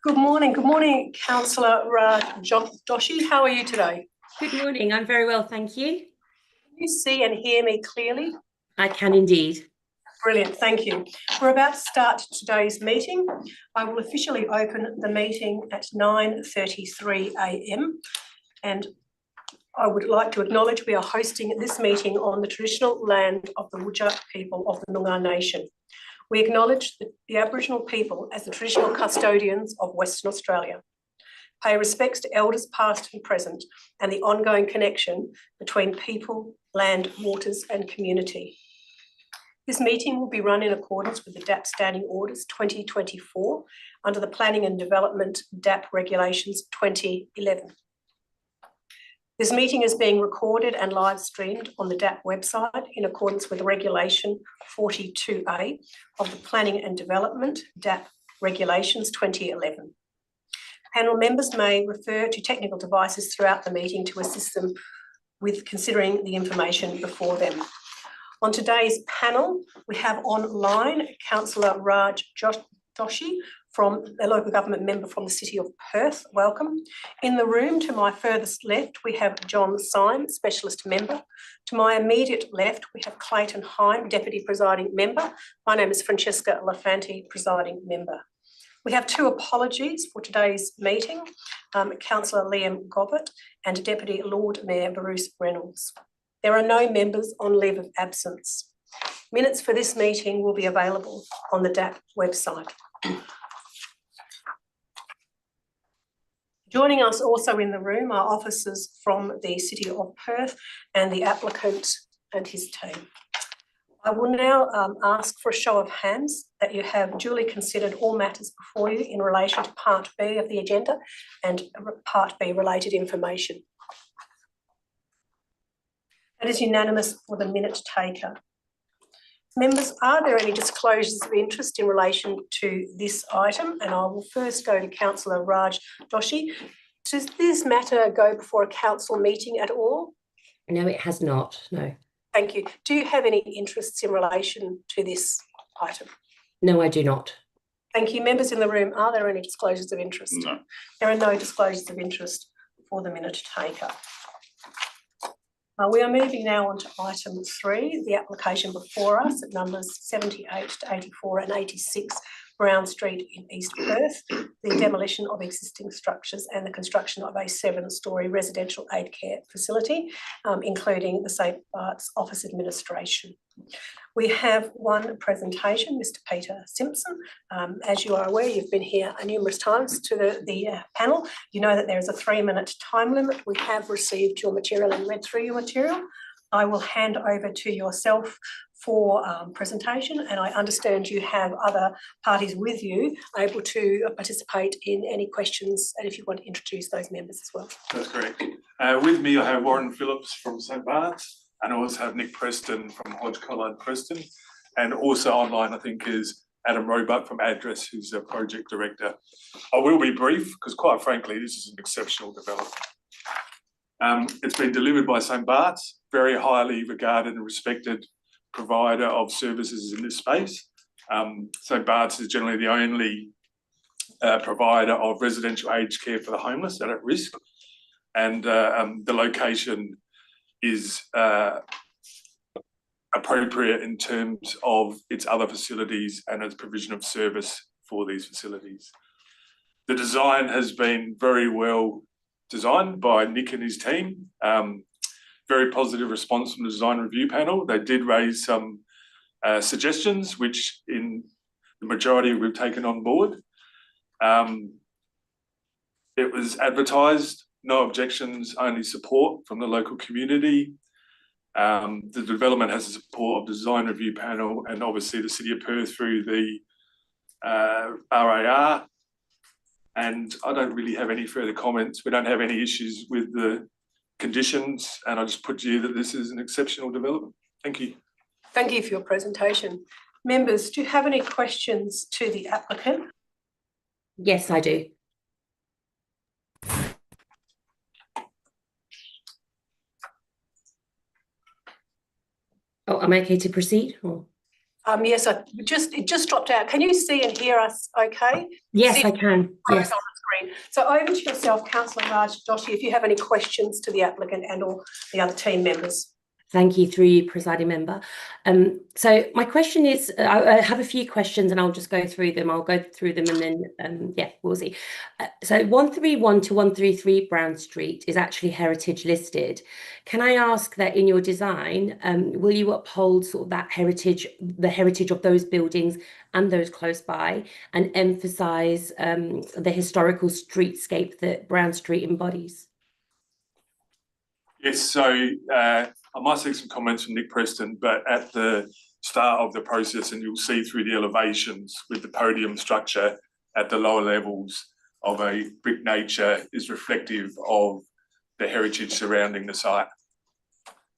Good morning, Councillor Joshi. How are you today? Good morning. I'm very well, thank you. Can you see and hear me clearly? I can indeed. Brilliant, thank you. We're about to start today's meeting. I will officially open the meeting at 9:33 a.m. and I would like to acknowledge we are hosting this meeting on the traditional land of the Whadjuk people of the Noongar Nation. We acknowledge the Aboriginal people as the traditional custodians of Western Australia. Pay respects to elders past and present and the ongoing connection between people, land, waters and community. This meeting will be run in accordance with the DAP Standing Orders 2024 under the Planning and Development DAP Regulations 2011. This meeting is being recorded and live streamed on the DAP website in accordance with Regulation 42A of the Planning and Development DAP Regulations 2011. Panel members may refer to technical devices throughout the meeting to assist them with considering the information before them. On today's panel, we have online Councillor Raj Joshi, from a local government member from the City of Perth. Welcome. In the room to my furthest left, we have John Syme, Specialist Member. To my immediate left, we have Clayton Heim, Deputy Presiding Member. My name is Francesca Lafanti, Presiding Member. We have two apologies for today's meeting, Councillor Liam Gobbett and Deputy Lord Mayor Bruce Reynolds. There are no members on leave of absence. Minutes for this meeting will be available on the DAP website. Joining us also in the room are officers from the City of Perth and the applicant and his team. I will now ask for a show of hands that you have duly considered all matters before you in relation to Part B of the agenda and Part B related information. That is unanimous for the minute taker. Members, are there any disclosures of interest in relation to this item? And I will first go to Councillor Raj Joshi. Does this matter go before a council meeting at all? No, it has not, no. Thank you. Do you have any interests in relation to this item? No, I do not. Thank you. Members in the room, are there any disclosures of interest? No. There are no disclosures of interest for the minute taker. We are moving now on to item 3, the application before us at numbers 78 to 84 and 86 Brown Street in East Perth, the demolition of existing structures and the construction of a 7-storey residential aged care facility, including the St Bart's Office Administration. We have one presentation, Mr. Peter Simpson. As you are aware, you've been here numerous times to the panel. You know that there is a 3-minute time limit. We have received your material and read through your material. I will hand over to yourself for presentation, and I understand you have other parties with you able to participate in any questions, and if you want to introduce those members as well. That's correct. With me I have Warren Phillips from St Bart's, and I also have Nick Preston from Hodge Collard Preston, and also online I think is Adam Roebuck from Address, who's a project director. I will be brief because quite frankly this is an exceptional development. It's been delivered by St Bart's, very highly regarded and respected provider of services in this space. St Bart's is generally the only provider of residential aged care for the homeless that are at risk, and the location is appropriate in terms of its other facilities and its provision of service for these facilities. The design has been very well designed by Nick and his team. Very positive response from the design review panel. They did raise some suggestions, which in the majority we've taken on board. It was advertised, no objections, only support from the local community. The development has the support of the design review panel and obviously the City of Perth through the RAR. And I don't really have any further comments. We don't have any issues with the conditions, and I just put to you that this is an exceptional development. Thank you. Thank you for your presentation. Members, do you have any questions to the applicant? Yes, I do. Oh, am I okay to proceed? Or? Yes, it just dropped out. Can you see and hear us okay? Yes, I can. Yes. On the screen. So over to yourself, Councillor Raj Joshi, if you have any questions to the applicant and or the other team members. Thank you, through you, presiding member. So my question is, I have a few questions and I'll just go through them. I'll go through them and then, yeah, we'll see. So 131 to 133 Brown Street is actually heritage listed. Can I ask that in your design, will you uphold sort of that heritage, the heritage of those buildings and those close by, and emphasise the historical streetscape that Brown Street embodies? Yes, so I might see some comments from Nick Preston, but at the start of the process, and you'll see through the elevations with the podium structure at the lower levels of a brick nature is reflective of the heritage surrounding the site.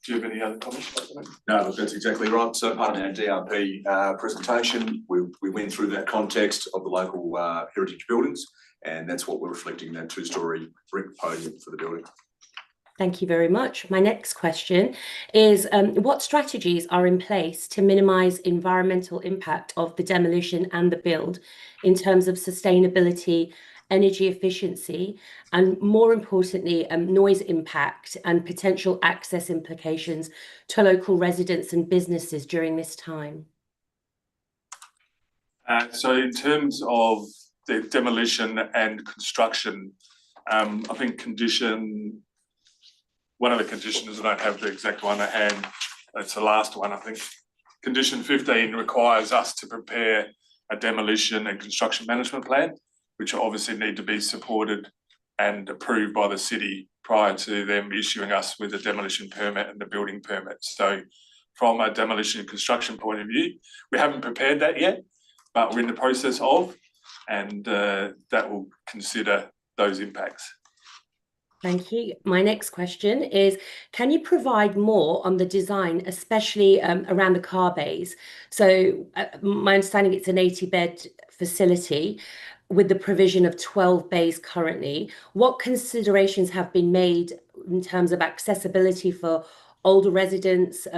Do you have any other comments? No, that's exactly right. So part of our DRP presentation, we went through that context of the local heritage buildings, and that's what we're reflecting in that two-storey brick podium for the building. Thank you very much. My next question is, what strategies are in place to minimise environmental impact of the demolition and the build in terms of sustainability, energy efficiency, and more importantly, noise impact and potential access implications to local residents and businesses during this time? So in terms of the demolition and construction, I think one of the conditions, I don't have the exact one at hand, it's the last one, I think. Condition 15 requires us to prepare a demolition and construction management plan, which obviously need to be supported and approved by the city prior to them issuing us with a demolition permit and the building permit. So from a demolition and construction point of view, we haven't prepared that yet, but we're in the process of, and that will consider those impacts. Thank you. My next question is, can you provide more on the design, especially around the car bays? So my understanding, it's an 80-bed facility with the provision of 12 bays currently. What considerations have been made in terms of accessibility for older residents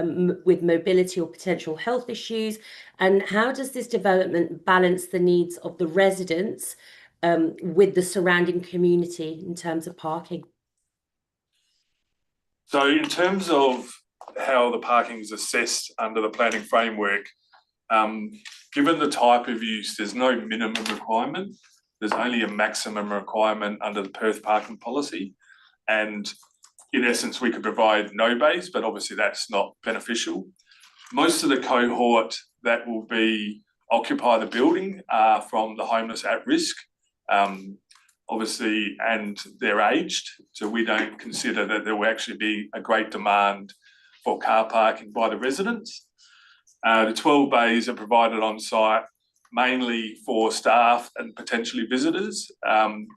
with mobility or potential health issues? And how does this development balance the needs of the residents with the surrounding community in terms of parking? So in terms of how the parking is assessed under the planning framework, given the type of use, there's no minimum requirement. There's only a maximum requirement under the Perth parking policy. And in essence, we could provide no bays, but obviously that's not beneficial. Most of the cohort that will occupy the building are from the homeless at risk. Obviously, and they're aged, so we don't consider that there will actually be a great demand for car parking by the residents. The 12 bays are provided on site mainly for staff and potentially visitors.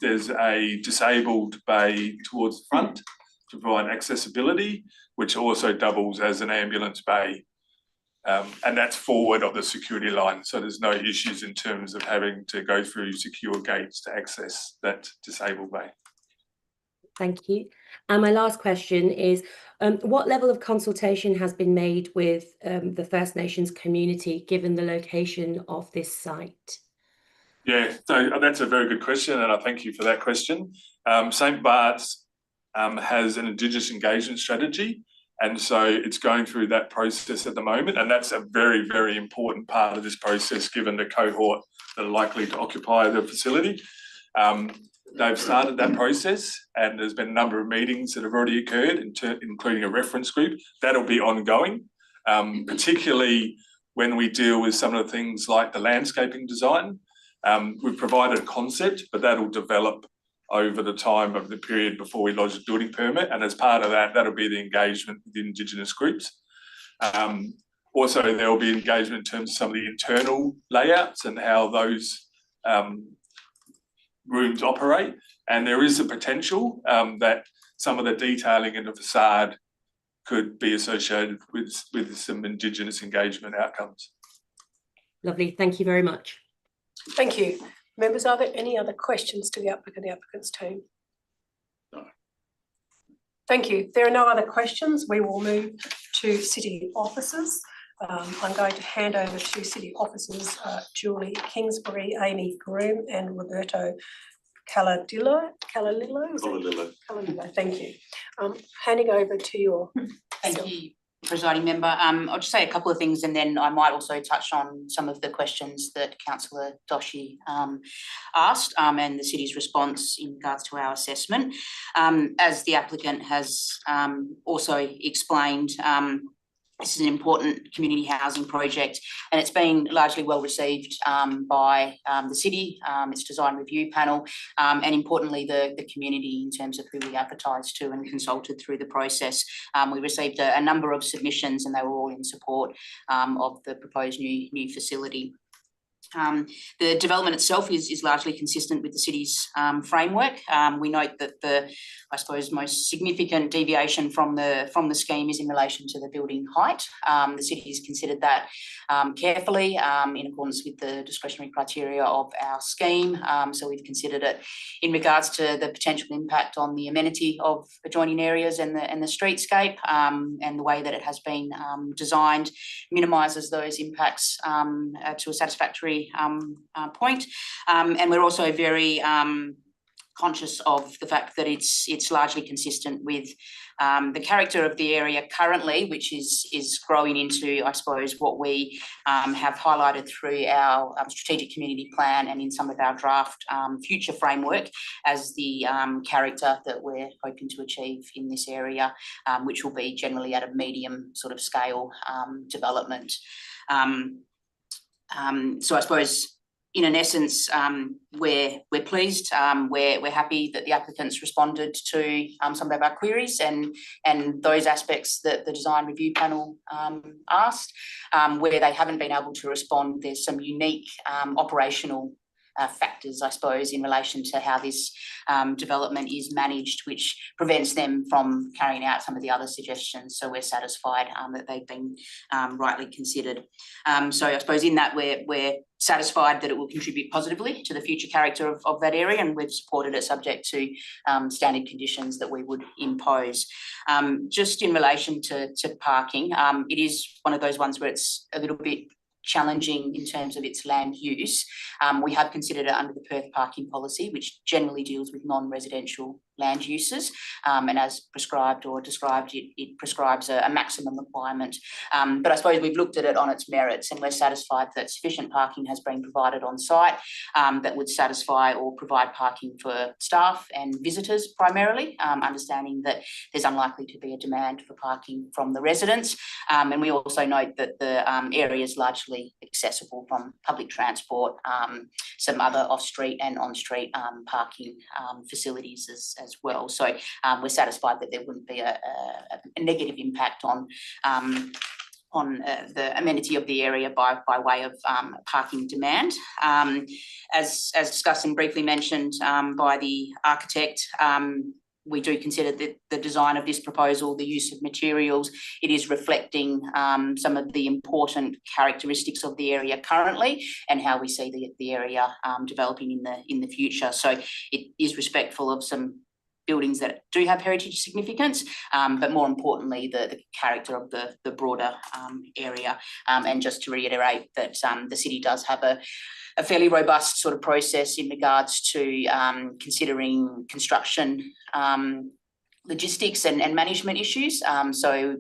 There's a disabled bay towards the front to provide accessibility, which also doubles as an ambulance bay. And that's forward of the security line. So there's no issues in terms of having to go through secure gates to access that disabled bay. Thank you. And my last question is, what level of consultation has been made with the First Nations community, given the location of this site? Yeah, so that's a very good question, and I thank you for that question. St Bart's has an Indigenous engagement strategy, and so it's going through that process at the moment, and that's a very, very important part of this process, given the cohort that are likely to occupy the facility. They've started that process, and there's been a number of meetings that have already occurred, including a reference group. That'll be ongoing, particularly when we deal with some of the things like the landscaping design. We've provided a concept, but that'll develop over the time of the period before we lodge a building permit. And as part of that, that'll be the engagement with the Indigenous groups. Also, there will be engagement in terms of some of the internal layouts and how those rooms operate. And there is a potential that some of the detailing in the facade could be associated with some Indigenous engagement outcomes. Lovely. Thank you very much. Thank you. Members, are there any other questions to the applicant's team? No. Thank you. If there are no other questions, we will move to city officers. I'm going to hand over to City officers, Julie Kingsbury, Amy Groom and Roberto Caladillo, thank you. Handing over to your. Thank you, Presiding Member. I'll just say a couple of things and then I might also touch on some of the questions that Councillor Doshi asked and the City's response in regards to our assessment. As the applicant has also explained, this is an important community housing project and it's been largely well received by the City, its design review panel, and importantly the community in terms of who we advertised to and consulted through the process. We received a number of submissions and they were all in support of the proposed new facility. The development itself is largely consistent with the City's framework. We note that the, I suppose, most significant deviation from the scheme is in relation to the building height. The City has considered that carefully in accordance with the discretionary criteria of our scheme. So we've considered it in regards to the potential impact on the amenity of adjoining areas and the streetscape, and the way that it has been designed minimises those impacts to a satisfactory point. And we're also very conscious of the fact that it's largely consistent with the character of the area currently, which is growing into, I suppose, what we have highlighted through our strategic community plan and in some of our draft future framework as the character that we're hoping to achieve in this area, which will be generally at a medium sort of scale development. So I suppose in essence, we're pleased. We're happy that the applicants responded to some of our queries and those aspects that the design review panel asked. Where they haven't been able to respond, there's some unique operational factors, I suppose, in relation to how this development is managed, which prevents them from carrying out some of the other suggestions. So we're satisfied that they've been rightly considered. So I suppose in that we're satisfied that it will contribute positively to the future character of that area, and we've supported it subject to standard conditions that we would impose. Just in relation to parking, it is one of those ones where it's a little bit challenging in terms of its land use. We have considered it under the Perth parking policy, which generally deals with non-residential land uses, and as prescribed or described, it prescribes a maximum requirement. But I suppose we've looked at it on its merits and we're satisfied that sufficient parking has been provided on site that would satisfy or provide parking for staff and visitors primarily, understanding that there's unlikely to be a demand for parking from the residents. And we also note that the area is largely accessible from public transport, some other off-street and on-street parking facilities as well. So we're satisfied that there wouldn't be a negative impact on the amenity of the area by way of parking demand. As discussed and briefly mentioned by the architect, we do consider that the design of this proposal, the use of materials, it is reflecting some of the important characteristics of the area currently and how we see the area developing in the future. So it is respectful of some buildings that do have heritage significance, but more importantly, the character of the broader area. And just to reiterate that the City does have a fairly robust sort of process in regards to considering construction logistics and management issues. So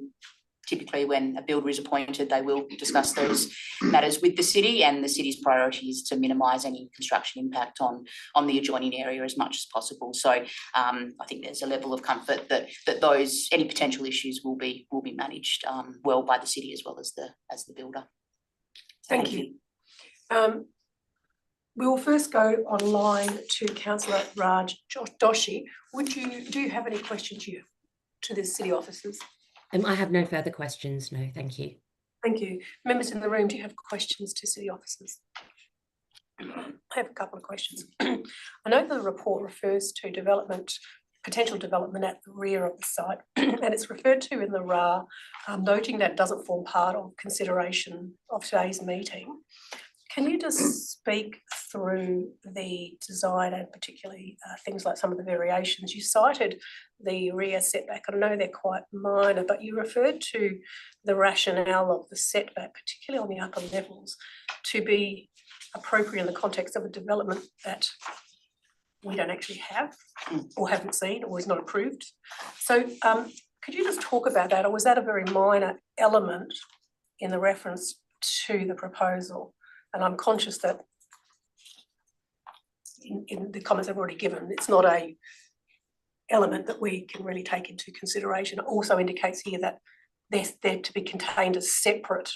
typically when a builder is appointed, they will discuss those matters with the City, and the City's priority is to minimise any construction impact on the adjoining area as much as possible. So I think there's a level of comfort that those any potential issues will be managed well by the City as well as the builder. Thank you. We will first go online to Councillor Raj Doshi. Do you have any questions to the City officers? I have no further questions, no, thank you. Thank you. Members in the room, do you have questions to City officers? I have a couple of questions. I know the report refers to potential development at the rear of the site, and it's referred to in the RA, noting that it doesn't form part of consideration of today's meeting. Can you just speak through the design and particularly things like some of the variations? You cited the rear setback. I know they're quite minor, but you referred to the rationale of the setback, particularly on the upper levels, to be appropriate in the context of a development that we don't actually have or haven't seen or is not approved. So could you just talk about that, or was that a very minor element in the reference to the proposal? And I'm conscious that in the comments I've already given, it's not a element that we can really take into consideration. It also indicates here that they're to be contained as separate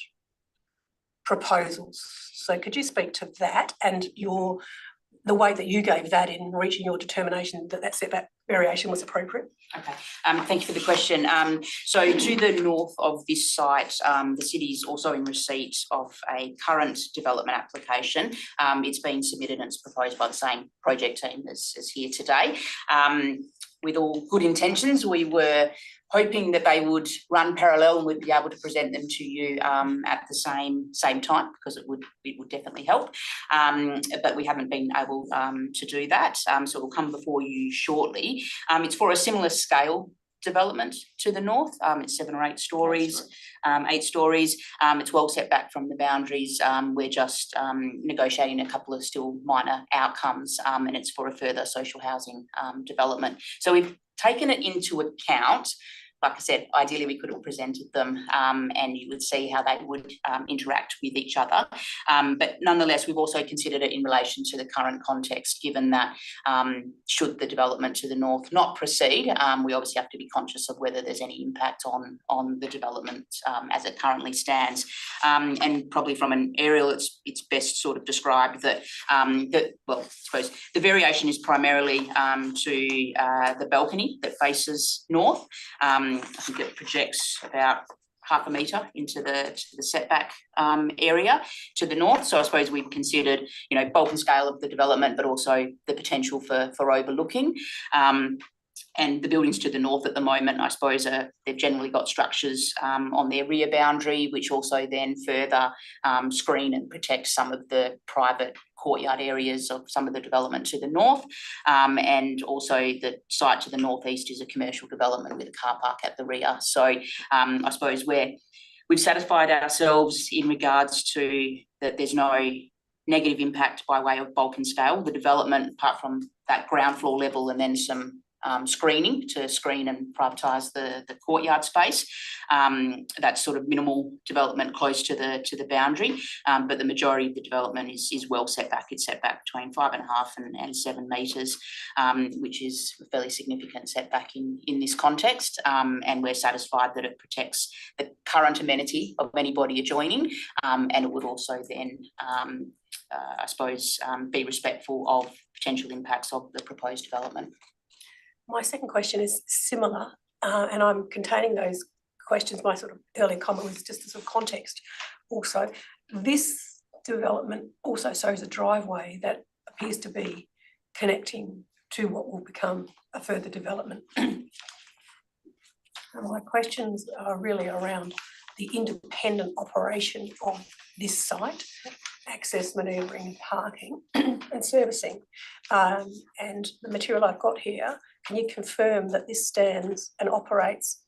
proposals. So could you speak to that and the way that you gave that in reaching your determination that that setback variation was appropriate? Okay, thank you for the question. So to the north of this site, the city is also in receipt of a current development application. It's been submitted and it's proposed by the same project team as here today. With all good intentions, we were hoping that they would run parallel and we'd be able to present them to you at the same time, because it would definitely help. But we haven't been able to do that, so it will come before you shortly. It's for a similar scale development to the north. It's 7 or 8 stories, 8 stories. It's well set back from the boundaries. We're just negotiating a couple of still minor outcomes, and it's for a further social housing development. So we've taken it into account. Like I said, ideally we could have presented them and you would see how they would interact with each other. But nonetheless, we've also considered it in relation to the current context, given that should the development to the north not proceed, we obviously have to be conscious of whether there's any impact on the development as it currently stands. And probably from an aerial, it's best sort of described that, well, I suppose the variation is primarily to the balcony that faces north. I think it projects about half a metre into the setback area to the north. So I suppose we've considered, bulk and scale of the development, but also the potential for overlooking. And the buildings to the north at the moment, I suppose, they've generally got structures on their rear boundary, which also then further screen and protect some of the private courtyard areas of some of the development to the north. And also the site to the northeast is a commercial development with a car park at the rear. So I suppose we've satisfied ourselves in regards to that there's no negative impact by way of bulk and scale. The development, apart from that ground floor level and then some screening to screen and privatise the courtyard space. That's sort of minimal development close to the boundary, but the majority of the development is well set back. It's set back between 5.5 and 7 metres, which is a fairly significant setback in this context, and we're satisfied that it protects the current amenity of anybody adjoining, and it would also then I suppose be respectful of potential impacts of the proposed development. My second question is similar, and I'm containing those questions. My sort of earlier comment was just a sort of context. Also, this development also shows a driveway that appears to be connecting to what will become a further development. And my questions are really around the independent operation of this site, access, manoeuvring, parking and servicing. And the material I've got here, can you confirm that this stands and operates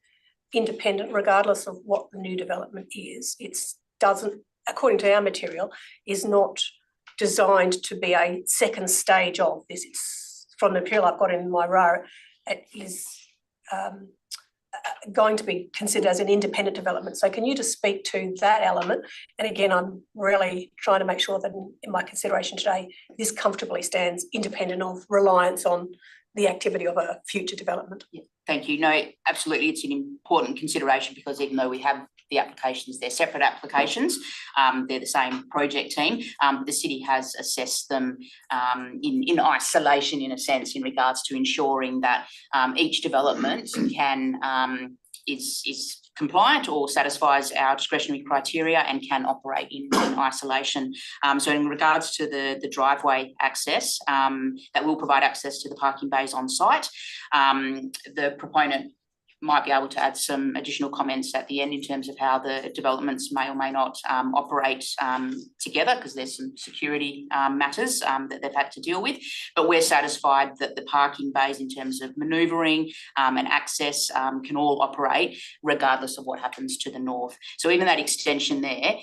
independent regardless of what the new development is? It doesn't, according to our material, is not designed to be a second stage of this. It's from the material I've got in my row, it is going to be considered as an independent development. So can you just speak to that element? And again, I'm really trying to make sure that in my consideration today, this comfortably stands independent of reliance on the activity of a future development. Yeah, thank you. No, absolutely, it's an important consideration because even though we have the applications, they're separate applications, they're the same project team, the city has assessed them in isolation, in a sense, in regards to ensuring that each development is compliant or satisfies our discretionary criteria and can operate in isolation. So in regards to the driveway access, that will provide access to the parking bays on site. The proponent might be able to add some additional comments at the end in terms of how the developments may or may not operate together, because there's some security matters that they've had to deal with. But we're satisfied that the parking bays in terms of manoeuvring and access can all operate regardless of what happens to the north. So even that extension there,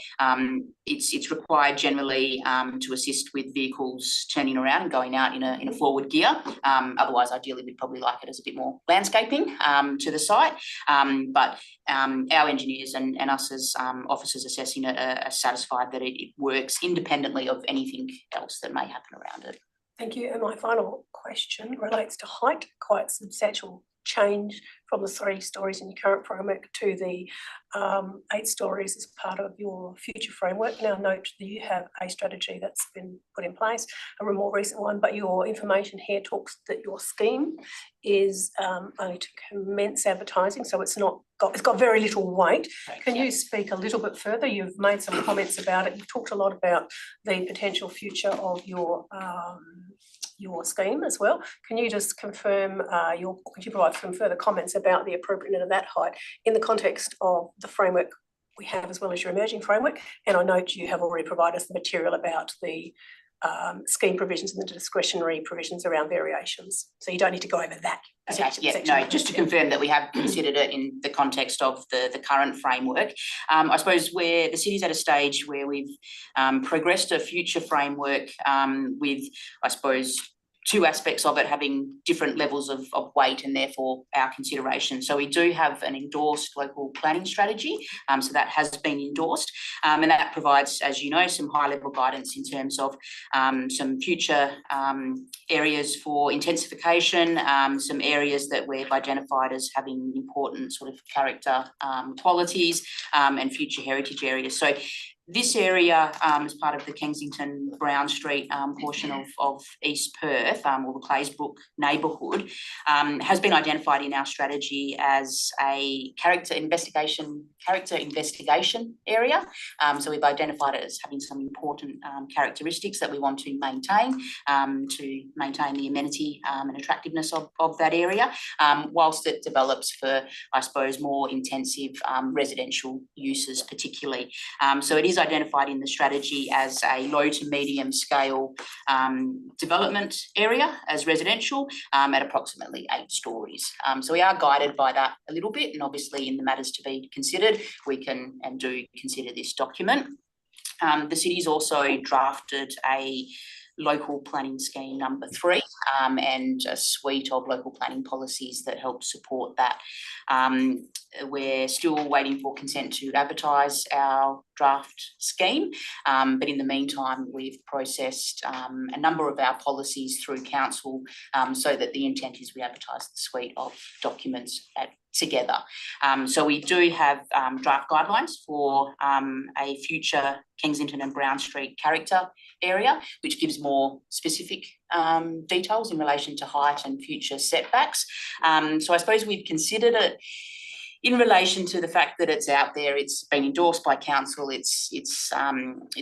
it's required generally to assist with vehicles turning around and going out in a forward gear. Otherwise, ideally, we'd probably like it as a bit more landscaping to the site. But our engineers and us as officers assessing it are satisfied that it works independently of anything else that may happen around it. Thank you. And my final question relates to height, quite substantial change from the 3 stories in your current framework to the 8 stories as part of your future framework. Now, note that you have a strategy that's been put in place, a more recent one, but your information here talks that your scheme is only to commence advertising, so it's got very little weight. Can you speak a little bit further? You've made some comments about it. You've talked a lot about the potential future of your scheme as well. Can you just confirm could you provide some further comments about the appropriateness of that height in the context of the framework we have as well as your emerging framework? And I note you have already provided us the material about the scheme provisions and the discretionary provisions around variations. So you don't need to go over that. Okay, yeah, no, just to confirm that we have considered it in the context of the current framework. I suppose where the city's at a stage where we've progressed a future framework with, I suppose, 2 aspects of it having different levels of weight and therefore our consideration. So we do have an endorsed local planning strategy, so that has been endorsed, and that provides, as you know, some high-level guidance in terms of some future areas for intensification, some areas that we've identified as having important sort of character qualities, and future heritage areas. So this area, as part of the Kensington Brown Street portion of East Perth, or the Claysbrook neighbourhood, has been identified in our strategy as a character investigation area. So we've identified it as having some important characteristics that we want to maintain the amenity and attractiveness of that area, whilst it develops for, I suppose, more intensive residential uses particularly. So it is identified in the strategy as a low to medium scale development area as residential at approximately 8 stories. So we are guided by that a little bit, and obviously in the matters to be considered, we can and do consider this document. The city's also drafted a local planning scheme number 3 and a suite of local planning policies that help support that. We're still waiting for consent to advertise our draft scheme, but in the meantime we've processed a number of our policies through council, so that the intent is we advertise the suite of documents together. So we do have draft guidelines for a future Kensington and Brown Street character area, which gives more specific details in relation to height and future setbacks. So I suppose we've considered it in relation to the fact that it's out there, it's been endorsed by council, it's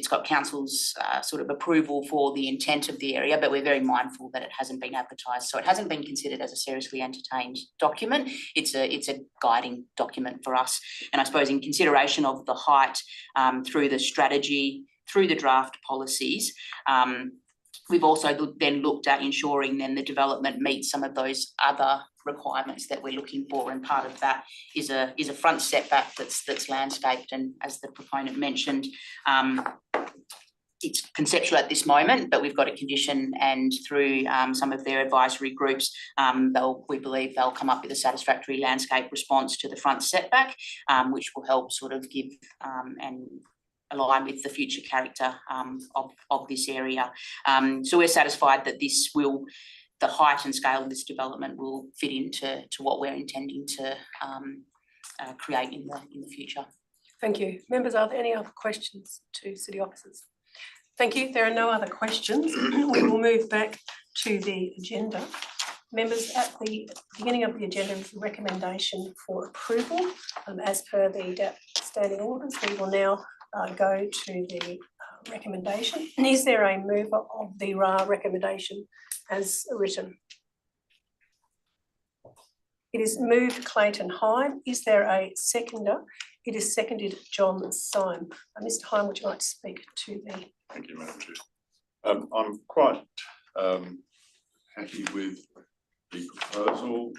got council's sort of approval for the intent of the area, but we're very mindful that it hasn't been advertised, so it hasn't been considered as a seriously entertained document. It's a guiding document for us, and I suppose in consideration of the height through the strategy, through the draft policies, we've also then looked at ensuring then the development meets some of those other requirements that we're looking for, and part of that is a front setback that's landscaped, and as the proponent mentioned, it's conceptual at this moment, but we've got a condition, and through some of their advisory groups, we believe they'll come up with a satisfactory landscape response to the front setback, which will help sort of give and align with the future character of this area. So we're satisfied that the height and scale of this development will fit into what we're intending to create in the future. Thank you. Members, are there any other questions to city officers? Thank you. There are no other questions. We will move back to the agenda. Members, at the beginning of the agenda is the recommendation for approval. As per the MIDAP standing orders, we will now go to the recommendation. Is there a mover of the recommendation as written? It is moved Clayton Hine. Is there a seconder? It is seconded John Syme. Mr. Hine, would you like to speak to the? Thank you, Madam Chair. I'm quite happy with the proposal,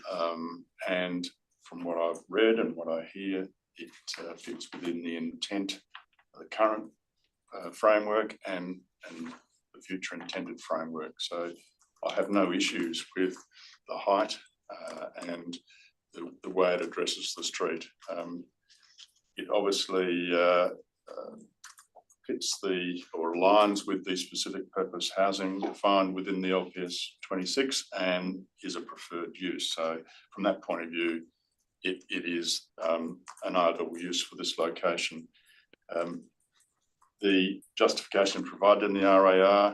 and from what I've read and what I hear, it fits within the intent of the current framework and the future intended framework. So I have no issues with the height and the way it addresses the street. It obviously fits or aligns with the specific purpose housing defined within the LPS 26 and is a preferred use. So from that point of view, it is an ideal use for this location. The justification provided in the RAR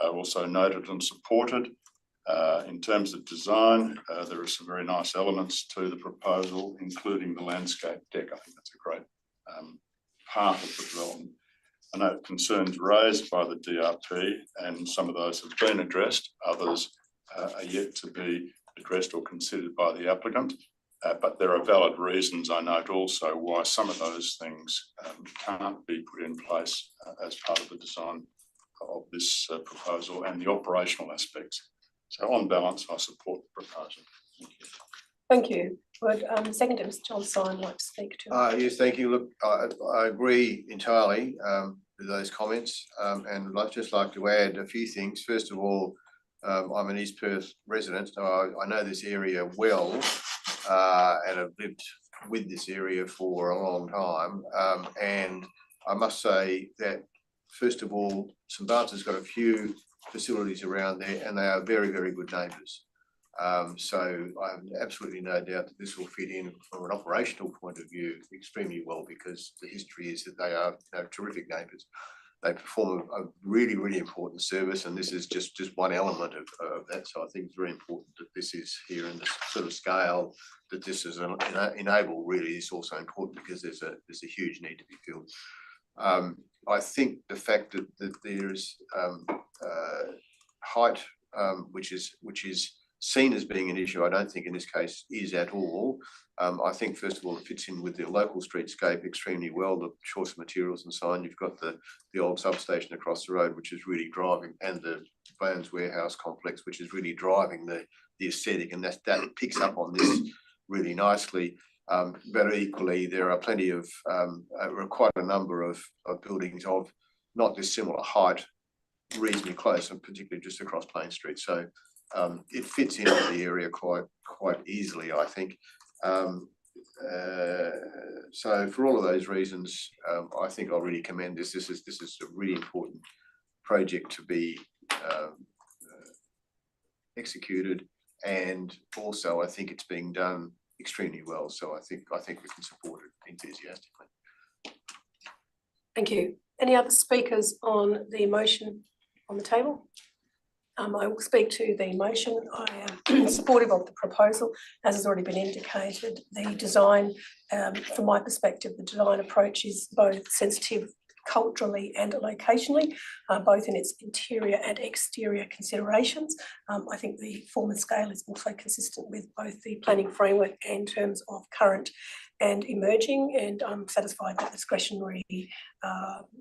are also noted and supported. In terms of design, there are some very nice elements to the proposal, including the landscape deck. I think that's a great part of the development. I know concerns raised by the DRP, and some of those have been addressed. Others are yet to be addressed or considered by the applicant. But there are valid reasons, I note also, why some of those things can't be put in place as part of the design of this proposal and the operational aspects. So on balance, I support the proposal. Thank you. Thank you. Would seconder Mr. John Syme like to speak to? Yes, thank you. Look, I agree entirely with those comments, and I'd just like to add a few things. First of all, I'm an East Perth resident, so I know this area well, and have lived with this area for a long time. And I must say that, first of all, St Bart's has got a few facilities around there, and they are very, very good neighbours. So I have absolutely no doubt that this will fit in from an operational point of view extremely well, because the history is that they are terrific neighbours. They perform a really, really important service, and this is just one element of that. So I think it's very important that this is here in the sort of scale that this is enable. Really is also important because there's a huge need to be filled. I think the fact that there's height, which is seen as being an issue, I don't think in this case is at all. I think first of all it fits in with the local streetscape extremely well, the choice of materials and so on. You've got the old substation across the road, which is really driving, and the Bones warehouse complex, which is really driving the aesthetic, and that picks up on this really nicely. But equally, there are plenty of quite a number of buildings of not dissimilar height, reasonably close, and particularly just across Plain Street. So it fits into the area quite easily, I think. So for all of those reasons, I think I'll really commend this. This is a really important project to be executed, and also I think it's being done extremely well. So I think we can support it enthusiastically. Thank you. Any other speakers on the motion on the table? I will speak to the motion. I am supportive of the proposal. As has already been indicated, the design, from my perspective, the design approach is both sensitive culturally and locationally, both in its interior and exterior considerations. I think the form and scale is also consistent with both the planning framework in terms of current and emerging, and I'm satisfied that discretionary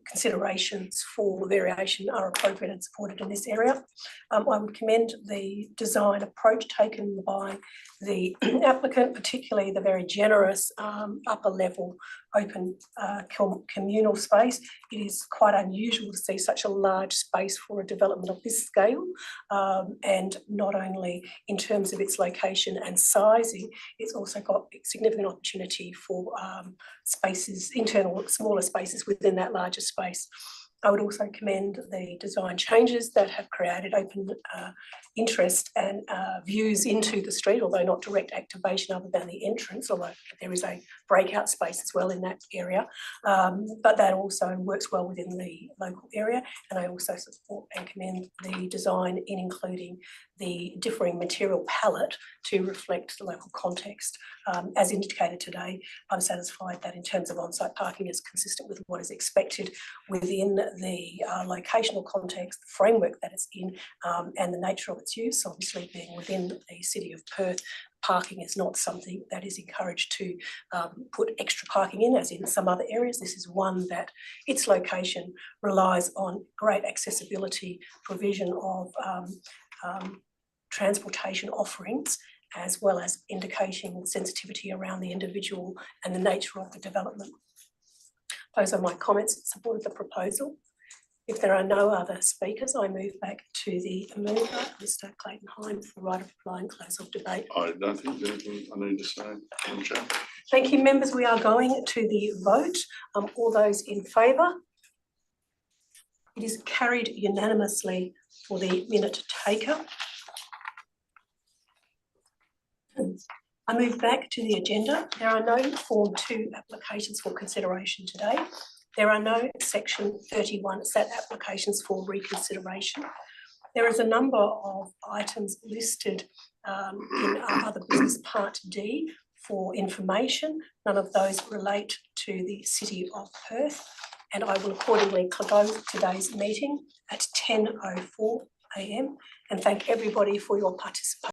considerations for variation are appropriate and supported in this area. I would commend the design approach taken by the applicant, particularly the very generous upper level open communal space. It is quite unusual to see such a large space for a development of this scale, and not only in terms of its location and sizing, it's also got significant opportunity for spaces, internal smaller spaces within that larger space. I would also commend the design changes that have created open interest and views into the street, although not direct activation other than the entrance, although there is a breakout space as well in that area. But that also works well within the local area, and I also support and commend the design in including the differing material palette to reflect the local context. As indicated today, I'm satisfied that in terms of on-site parking is consistent with what is expected within the locational context, the framework that it's in, and the nature of its use. Obviously, being within the city of Perth, parking is not something that is encouraged to put extra parking in, as in some other areas. This is one that its location relies on great accessibility, provision of transportation offerings, as well as indicating sensitivity around the individual and the nature of the development. Those are my comments in support of the proposal. If there are no other speakers, I move back to the mover, Mr. Clayton Hine, for the right of reply and close of debate. I don't think there's anything I need to say, Madam Chair. Thank you, members. We are going to the vote. All those in favour? It is carried unanimously for the minute taker. I move back to the agenda. There are no Form 2 applications for consideration today. There are no Section 31 SAT applications for reconsideration. There is a number of items listed in our other business Part D for information. None of those relate to the City of Perth, and I will accordingly close today's meeting at 10:04 AM and thank everybody for your participation.